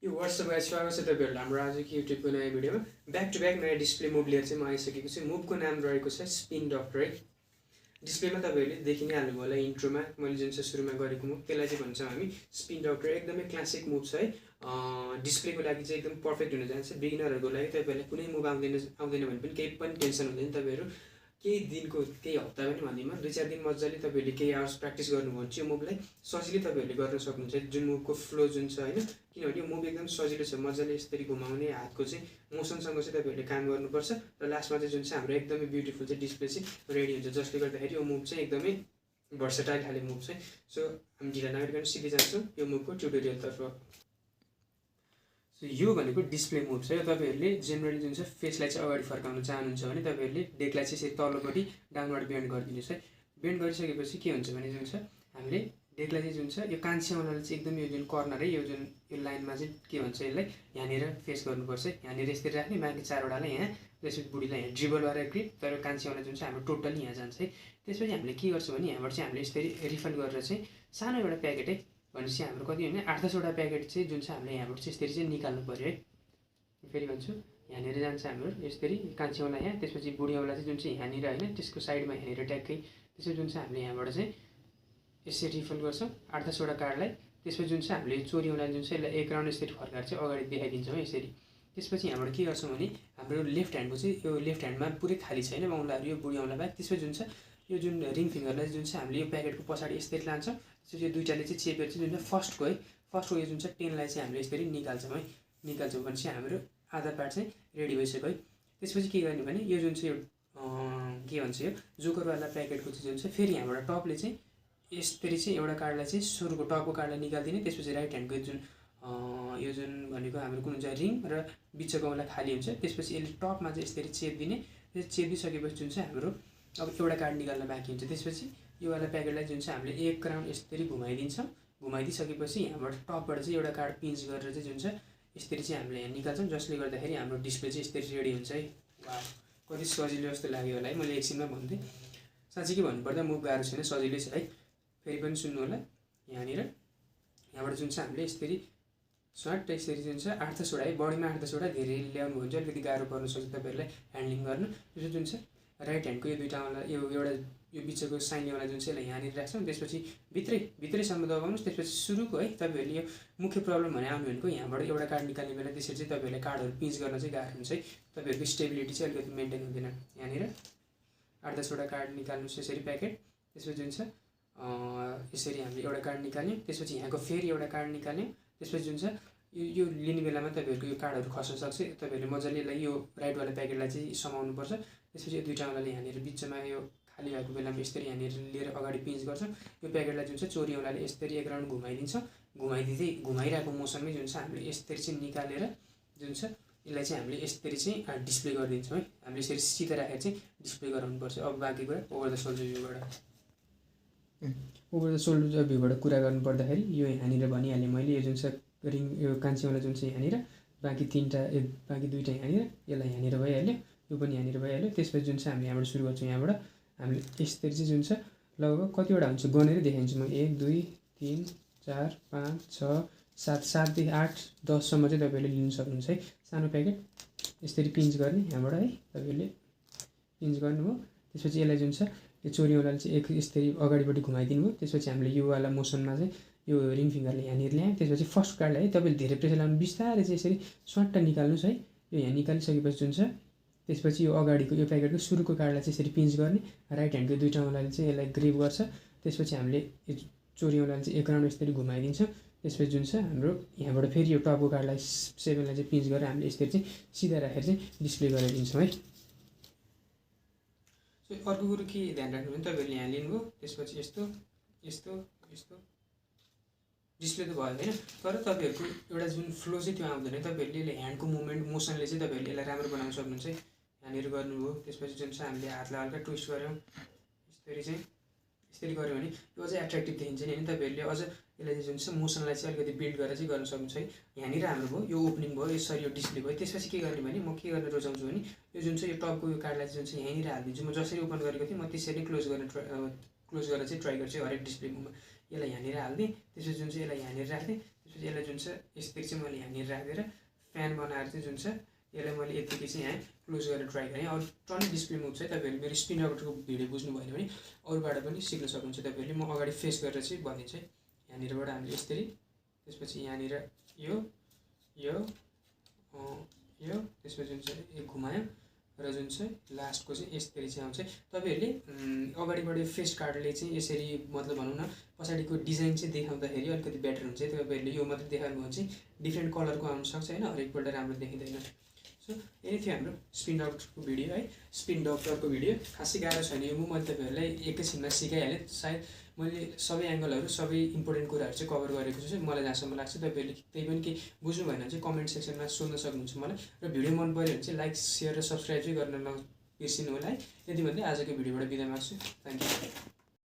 यो WhatsApp guys स्वागत छ तपाईहरुलाई हाम्रो आजको युट्युबको नयाँ भिडियोमा ब्याक टु ब्याक नयाँ डिस्प्ले मुभ लिएर चाहिँ म आइसकेको छु। मुभको नाम रहेको छ स्पिन डक्टर है। डिस्प्लेमा तपाईहरुले देखि नै हाल्नुभयो होला इन्ट्रोमा मैले जुन चाहिँ सुरुमा गरेको मुभ त्यसलाई चाहिँ भन्छौँ हामी स्पिन डक्टर। एकदमै क्लासिक मुभ छ है। डिस्प्लेको लागि चाहिँ एकदम पर्फेक्ट हुन जान्छ। बिगिनरहरुको लागि तपाईहरुलाई कुनै मुभ आउँदैन भने पनि केही पनि टेन्सन हुँदैन। तपाईहरु केही दिनको केही हप्ता पनि भन्दिनँ 2-4 दिन मज्जाले तपाईहरुले केही आवर्स प्र्याक्टिस गर्नुभयो भने चाहिँ यो मुभलाई सजिलै तपाईहरुले गर्न सक्नुहुन्छ। जुन मुभको फ्लो जुन छ हैन, किनभने यो मुभ एकदम सजिलो छ। मज्जाले यसरी घुमाउने हातको चाहिँ मोसनसँग चाहिँ तपाईहरुले काम गर्नुपर्छ र लास्टमा चाहिँ जुन चाहिँ हाम्रो एकदमै ब्युटिफुल चाहिँ डिस्प्ले चाहिँ रेडी हुन्छ, जसले गर्दाखेरि यो मुभ चाहिँ एकदमै भर्सेटाइल खाले मुभ चाहिँ। सो हामी ढिला नगरिकन सिधै जान्छौँ यो मुभको ट्युटोरियलतर्फ। यो भनेको डिस्प्ले मुभ छ। यो तपाईहरुले जेनरली जुन छ फेसलाई चाहिँ अगाडि फर्काउन चाहनुहुन्छ भने तपाईहरुले डेकलाई चाहिँ यसरी तल्लोपट्टि डाउनवर्ड बेन्ड गरिदिनुस् है। बेन्ड गरिसकेपछि के हुन्छ भने जुन छ हामीले डेकलाई चाहिँ जुन छ यो कान्छेवालाले चाहिँ एकदम यो जुन कर्नर है, यो जुन यो लाइनमा चाहिँ के भन्छ यसलाई यहाँनिर फेस गर्नुपर्छ। यहाँनिर यसरी राख्ने, बाँकी चारवटालाई यहाँ, त्यसपछि बुढीलाई यहाँ ड्रिबलबाट ग्रिप, तर कान्छेवाला जुन चाहिँ हाम्रो टोटली यहाँ जान्छ है। त्यसपछि हामीले के गर्छौँ भने यहाँबाट चाहिँ हामीले यसरी रिफल गरेर चाहिँ सानो एउटा प्याकेट है भनेपछि हाम्रो कति भने 8-10वटा प्याकेट चाहिँ जुन चाहिँ हामीले यहाँबाट चाहिँ यसरी चाहिँ निकाल्नु पर्यो है। फेरि भन्छु, यहाँनिर जान्छ हाम्रो यसरी कान्छेवाला यहाँ, त्यसपछि बुढीवाला चाहिँ जुन चाहिँ यहाँनिर हैन, त्यसको साइडमा यहाँनिर ट्याक्कै, त्यसपछि जुन चाहिँ हामीले यहाँबाट चाहिँ यसरी रिफल गर्छौँ 8-10वटा कार्डलाई। त्यसपछि जुन चाहिँ हामीले चोरीवाला जुन चाहिँ यसलाई एक राउन्ड यसरी फर्काएर चाहिँ अगाडि देखाइदिन्छौँ है यसरी। त्यसपछि यहाँबाट के गर्छौँ भने हाम्रो लेफ्ट ह्यान्डको चाहिँ यो लेफ्ट ह्यान्डमा पुरै खाली छैन औँलाहरू यो बुढीवाला बाहेक। त्यसपछि जुन छ यो जुन रिङ फिङ्गरलाई जुन चाहिँ हामीले यो प्याकेटको पछाडि यसरी लान्छौँ। त्यसपछि यो दुईटाले चाहिँ चेपेर चाहिँ जुन चाहिँ फर्स्टको यो जुन चाहिँ 10लाई चाहिँ हामीले यसरी निकाल्छौँ है। निकाल्छौँ भने चाहिँ हाम्रो आधा पार्ट चाहिँ रेडी भइसक्यो है। त्यसपछि के गर्ने भने यो जुन चाहिँ यो के भन्छ यो जोकरवाला प्याकेटको चाहिँ जुन चाहिँ फेरि यहाँबाट टपले चाहिँ यसरी चाहिँ एउटा कार्डलाई चाहिँ सुरुको टपको कार्डलाई निकालिदिने। त्यसपछि राइट ह्यान्डको जुन यो जुन भनेको हाम्रो कुन हुन्छ रिङ र बिचको औँला खाली हुन्छ। त्यसपछि यसले टपमा चाहिँ यसरी चेपिदिने। त्यो चेपिसकेपछि जुन चाहिँ हाम्रो अब एउटा कार्ड निकाल्न बाँकी हुन्छ। त्यसपछि यो वाला प्याकेटलाई जुन चाहिँ हामीले एक राउन्ड यसरी घुमाइदिन्छौँ। घुमाइदिइसकेपछि यहाँबाट टपबाट चाहिँ एउटा कार्ड पिन्च गरेर चाहिँ जुन छ यसरी चाहिँ हामीले यहाँ निकाल्छौँ, जसले गर्दाखेरि हाम्रो डिस्प्ले चाहिँ यसरी रेडी हुन्छ है। कति सजिलो जस्तो लाग्यो होला है। मैले एकछिनमा भन्थेँ, साँच्चै के भन्नुपर्दा मुभ गाह्रो छैन, सजिलै छ है। फेरि पनि सुन्नु होला, यहाँबाट जुन चाहिँ हामीले यसरी सर्ट यसरी जुन छ 8-10वटा है, बढीमा 8-10वटा, धेरै ल्याउनु हुन्छ अलिकति गाह्रो पर्न सक्छ तपाईहरुलाई ह्यान्डलिङ गर्नु। त्यसपछि जुन छ राइट ह्यान्डको यो दुईटावाला यो एउटा यो बिचको साइनवाला जुन चाहिँ यसलाई यहाँनिर राख्छौँ। त्यसपछि भित्रैसम्म दबाउनुहोस्। त्यसपछि सुरुको है तपाईहरुले यो मुख्य प्रब्लम भने आउनु भनेको यहाँबाट एउटा कार्ड निकाल्ने बेला त्यसरी चाहिँ तपाईहरुले कार्डहरू पिन्च गर्न चाहिँ गाह्रो हुन्छ है। तपाईहरुको स्टेबिलिटी चाहिँ अलिकति मेन्टेन हुँदैन। यहाँनिर 8-10वटा कार्ड निकाल्नुहोस् यसरी प्याकेट। त्यसपछि जुन छ यसरी हामीले एउटा कार्ड निकाल्यौँ। त्यसपछि यहाँको फेरि एउटा कार्ड निकाल्यौँ। त्यसपछि जुन छ यो लिने बेलामा तपाईहरुको यो कार्डहरू खस्न सक्छ। तपाईहरुले मजाले यसलाई यो राइटवाला प्याकेटलाई चाहिँ समाउनुपर्छ। त्यसपछि यो दुईटावालाले यहाँनिर बिचमा यो खाली भएको बेलामा यसरी यहाँनिर लिएर अगाडि पिन्च गर्छौँ। यो प्याकेटलाई जुन चाहिँ चोरीवालाले यसरी एक राउन्ड घुमाइदिन्छौँ। घुमाइरहेको मोसनमै जुन छ हामीले यसरी चाहिँ निकालेर जुन छ यसलाई चाहिँ हामीले यसरी चाहिँ डिस्प्ले गरिदिन्छौँ है। हामीले यसरी सिधा राखेर चाहिँ डिस्प्ले गराउनुपर्छ। अब बाँकी कुरा ओभर द सोल्डर भ्यूबाट कुरा गर्नुपर्दाखेरि यो यहाँनिर भनिहालेँ मैले, यो जुन छ रिङ यो कान्छेवाला जुन चाहिँ यहाँनिर, बाँकी दुईटा यहाँनिर, यसलाई यहाँनिर भइहाल्यो, यो पनि यहाँनिर भइहाल्यो। त्यसपछि जुन चाहिँ हामीले यहाँबाट सुरु गर्छौँ। यहाँबाट हामीले यसरी चाहिँ जुन छ लगभग कतिवटा हुन्छ गनेर देखाइदिन्छु म। 1 2 3 4 5 6 7 7देखि 8 10सम्म चाहिँ तपाईँहरूले लिन सक्नुहुन्छ है। सानो प्याकेट यसरी पिन्च गर्ने यहाँबाट है, तपाईँहरूले पिन्च गर्नुभयो। त्यसपछि यसलाई जुन छ यो चोरीवालाले चाहिँ एक यसरी अगाडिपट्टि घुमाइदिनु भयो। त्यसपछि हामीले यो वाला मोसनमा चाहिँ यो रिङ फिङ्गरले यहाँनिर ल्यायौँ। त्यसपछि फर्स्ट कार्डलाई है तपाईँले धेरै प्रेसर लगाउनु, बिस्तारै चाहिँ यसरी स्वाट्ट निकाल्नुहोस् है। यो यहाँ निकालिसकेपछि जुन छ त्यसपछि यो अगाडिको यो प्याकेटको सुरुको कार्डलाई चाहिँ यसरी पिन्च गर्ने। राइट ह्यान्डको दुईटा औँलाले चाहिँ यसलाई ग्रिप गर्छ। त्यसपछि हामीले यो चोरीवालाले चाहिँ एक राउन्ड यसरी घुमाइदिन्छौँ। त्यसपछि जुन छ हाम्रो यहाँबाट फेरि यो टपको कार्डलाई 7लाई चाहिँ पिन्च गरेर हामीले यसरी चाहिँ सिधा राखेर चाहिँ डिस्प्ले गराइदिन्छौँ है। सो अर्को कुरो के ध्यान राख्नु भने तपाईँहरूले यहाँ लिनुभयो। त्यसपछि यस्तो यस्तो यस्तो डिस्प्ले त भयो होइन, तर तपाईँहरूको एउटा जुन फ्लो चाहिँ त्यो आउँदैन। तपाईँहरूले ह्यान्डको मुभमेन्ट मोसनले चाहिँ तपाईँहरूले यसलाई राम्रो बनाउन सक्नुहुन्छ है। यहाँनिर गर्नुभयो। त्यसपछि जुन चाहिँ हामीले हातलाई हल्का ट्विस्ट गऱ्यौँ, यसरी गऱ्यो भने यो अझै एट्र्याक्टिभ देखिन्छ नि होइन। तपाईँहरूले अझ यसलाई चाहिँ जुन चाहिँ मोसनलाई चाहिँ अलिकति बिल्ड गरेर चाहिँ गर्न सक्नुहुन्छ है। यहाँनिर हाम्रो भयो यो ओपनिङ भयो, यसरी यो डिस्प्ले भयो। त्यसपछि के गर्ने भने म के गर्न रुचाउँछु भने यो जुन चाहिँ यो टपको यो कार्डलाई जुन चाहिँ यहीँनिर हालिदिन्छु। म जसरी ओपन गरेको थिएँ म त्यसरी नै क्लोज गरेर चाहिँ ट्राई गर्छु हरेक डिस्प्ले मुभमा। यसलाई यहाँनिर हाल्दिएँ। त्यसपछि जुन चाहिँ यसलाई यहाँनिर राख्थेँ। त्यसपछि यसलाई जुन छ यसरी चाहिँ मैले यहाँनिर राखेर फ्यान बनाएर चाहिँ जुन छ यसलाई मैले यतिकै चाहिँ यहाँ क्लोज गरेर ट्राई गरेँ। अरू टन्नै डिस्प्ले मुभ छ, तपाईँहरूले मेरो स्पिन डक्टरको भिडियो बुझ्नु भएन भने अरूबाट पनि सिक्न सक्नुहुन्छ तपाईँहरूले। म अगाडि फेस गरेर चाहिँ भनिदिन्छु है। यहाँनिरबाट हामीले यसरी, त्यसपछि यहाँनिर यो यो यो, त्यसपछि जुन चाहिँ यो घुमायो र जुन चाहिँ लास्टको चाहिँ यसरी चाहिँ आउँछ। तपाईँहरूले अगाडिबाट फेस कार्डले चाहिँ यसरी मतलब भनौँ न पछाडिको डिजाइन चाहिँ देखाउँदाखेरि अलिकति बेटर हुन्छ। तपाईँहरूले यो मात्रै देखाउनु भने चाहिँ डिफ्रेन्ट कलरको आउनसक्छ होइन, हरेकपल्ट राम्रो देखिँदैन। सो यही थियो हाम्रो स्पिन डक्टरको भिडियो है। स्पिन डक्टरको भिडियो खासै गाह्रो छैन, यो मैले तपाईँहरूलाई एकैछिनमा सिकाइहालेँ। सायद मैले सबै एङ्गलहरू सबै इम्पोर्टेन्ट कुराहरू चाहिँ कभर गरेको छु मलाई जहाँसम्म लाग्छ। तपाईँहरूले त्यही पनि केही बुझ्नु भएन भने चाहिँ कमेन्ट सेक्सनमा सोध्न सक्नुहुन्छ मलाई। र भिडियो मन पऱ्यो भने चाहिँ लाइक, सेयर र सब्सक्राइब चाहिँ गर्न नबिर्सिनु होला है। यति भन्दै आजको भिडियोबाट बिदा माग्छु। Thank you.